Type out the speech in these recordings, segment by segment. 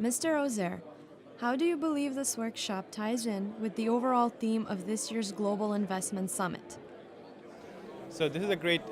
Mr. Ozer, how do you believe this workshop ties in with the overall theme of this year's Global Investment Summit? So this is a great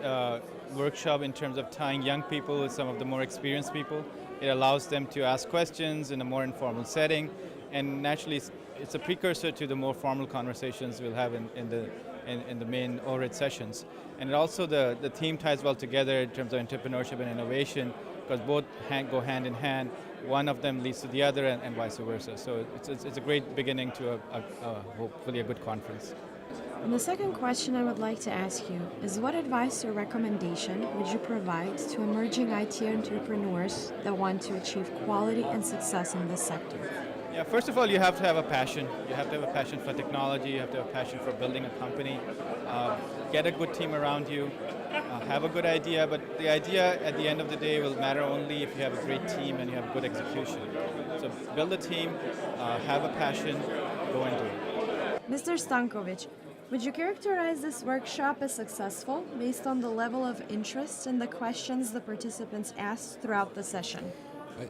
workshop in terms of tying young people with some of the more experienced people. It allows them to ask questions in a more informal setting, and naturally, it's a precursor to the more formal conversations we'll have in the main ORIT sessions. And also the theme ties well together in terms of entrepreneurship and innovation, because both go hand in hand. One of them leads to the other, and vice versa. So it's a great beginning to hopefully a good conference. And the second question I would like to ask you is what advice or recommendation would you provide to emerging IT entrepreneurs that want to achieve quality and success in this sector? Yeah, first of all, you have to have a passion. You have to have a passion for technology. You have to have a passion for building a company. Get a good team around you. Have a good idea, but the idea at the end of the day will matter only if you have a great team and you have good execution. So build a team, have a passion, go and do it. Mr. Stankovic, would you characterize this workshop as successful based on the level of interest and the questions the participants asked throughout the session?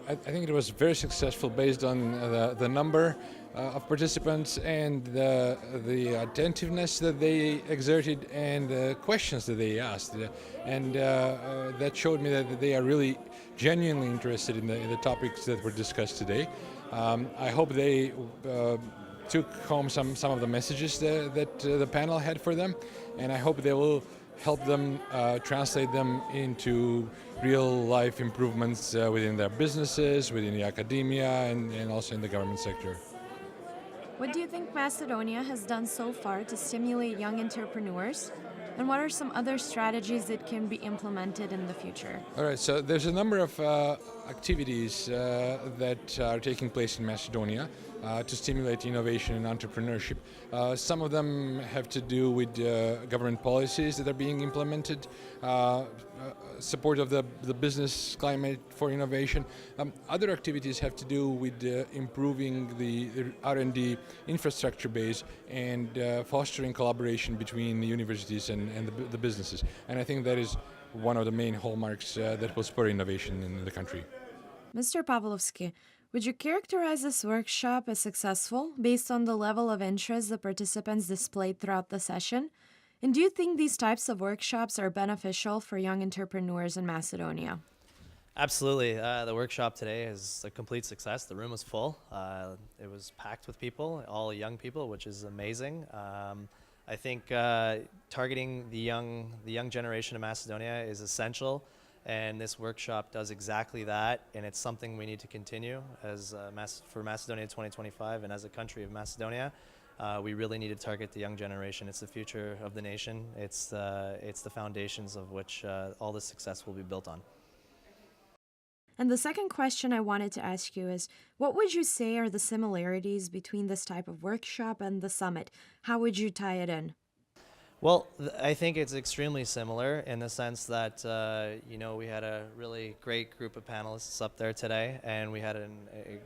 I think it was very successful based on the number of participants and the attentiveness that they exerted and the questions that they asked. And that showed me that they are really genuinely interested in the topics that were discussed today. I hope they took home some of the messages that the panel had for them, and I hope they will help them translate them into real life improvements within their businesses, within the academia, and also in the government sector. What do you think Macedonia has done so far to stimulate young entrepreneurs? And what are some other strategies that can be implemented in the future? All right, so there's a number of activities that are taking place in Macedonia to stimulate innovation and entrepreneurship. Some of them have to do with government policies that are being implemented, support of the business climate for innovation. Other activities have to do with improving the R&D infrastructure base and fostering collaboration between the universities and the businesses. And I think that is one of the main hallmarks that will spur innovation in the country. Mr. Pavlovsky, would you characterize this workshop as successful based on the level of interest the participants displayed throughout the session? And do you think these types of workshops are beneficial for young entrepreneurs in Macedonia? Absolutely. The workshop today is a complete success. The room was full. It was packed with people, all young people, which is amazing. I think targeting the young generation of Macedonia is essential, and this workshop does exactly that, and it's something we need to continue as for Macedonia 2025, and as a country of Macedonia. We really need to target the young generation. It's the future of the nation. It's the foundations of which all the success will be built on. And the second question I wanted to ask you is, what would you say are the similarities between this type of workshop and the summit? How would you tie it in? Well, I think it's extremely similar in the sense that, we had a really great group of panelists up there today, and we had a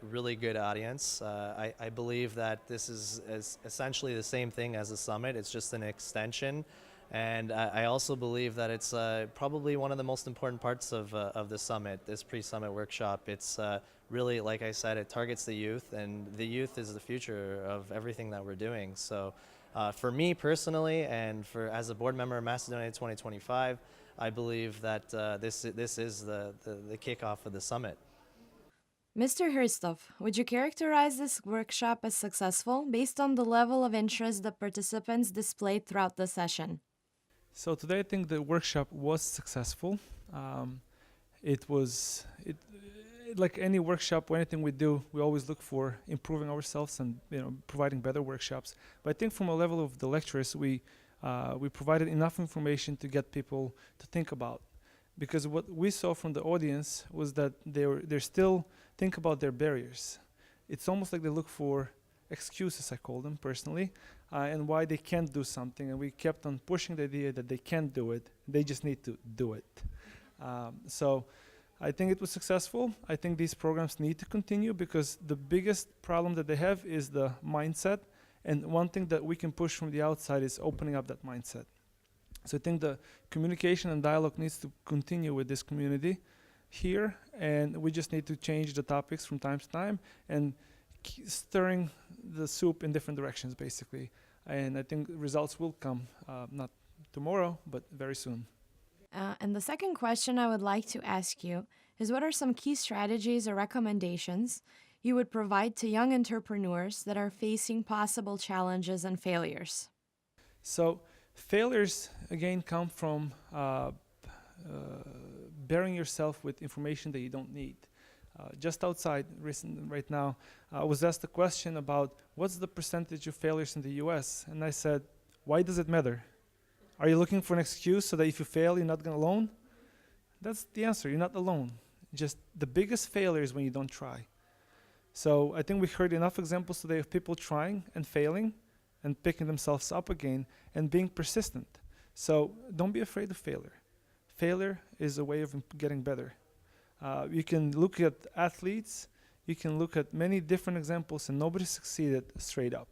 really good audience. I believe that this is essentially the same thing as the summit. It's just an extension. And I also believe that it's probably one of the most important parts of the summit, this pre-summit workshop. It's really, like I said, it targets the youth, and the youth is the future of everything that we're doing. So for me personally, and as a board member of Macedonia 2025, I believe that this is the kickoff of the summit. Mr. Hristov, would you characterize this workshop as successful based on the level of interest the participants displayed throughout the session? So today I think the workshop was successful. Like any workshop or anything we do, we always look for improving ourselves and providing better workshops. But I think from a level of the lecturers, we provided enough information to get people to think about. Because what we saw from the audience was that they're still think about their barriers. It's almost like they look for excuses, I call them personally, and why they can't do something. And we kept on pushing the idea that they can do it. They just need to do it. So I think it was successful. I think these programs need to continue because the biggest problem that they have is the mindset. And one thing that we can push from the outside is opening up that mindset. So I think the communication and dialogue needs to continue with this community here, and we just need to change the topics from time to time and stirring the soup in different directions, basically. And I think results will come, not tomorrow, but very soon. And the second question I would like to ask you is what are some key strategies or recommendations you would provide to young entrepreneurs that are facing possible challenges and failures? So failures, again, come from bearing yourself with information that you don't need. Just outside right now, I was asked a question about what's the percentage of failures in the US? And I said, why does it matter? Are you looking for an excuse so that if you fail, you're not alone? That's the answer. You're not alone. Just the biggest failure is when you don't try. So I think we heard enough examples today of people trying and failing and picking themselves up again and being persistent. So don't be afraid of failure. Failure is a way of getting better. You can look at athletes, you can look at many different examples, and nobody succeeded straight up.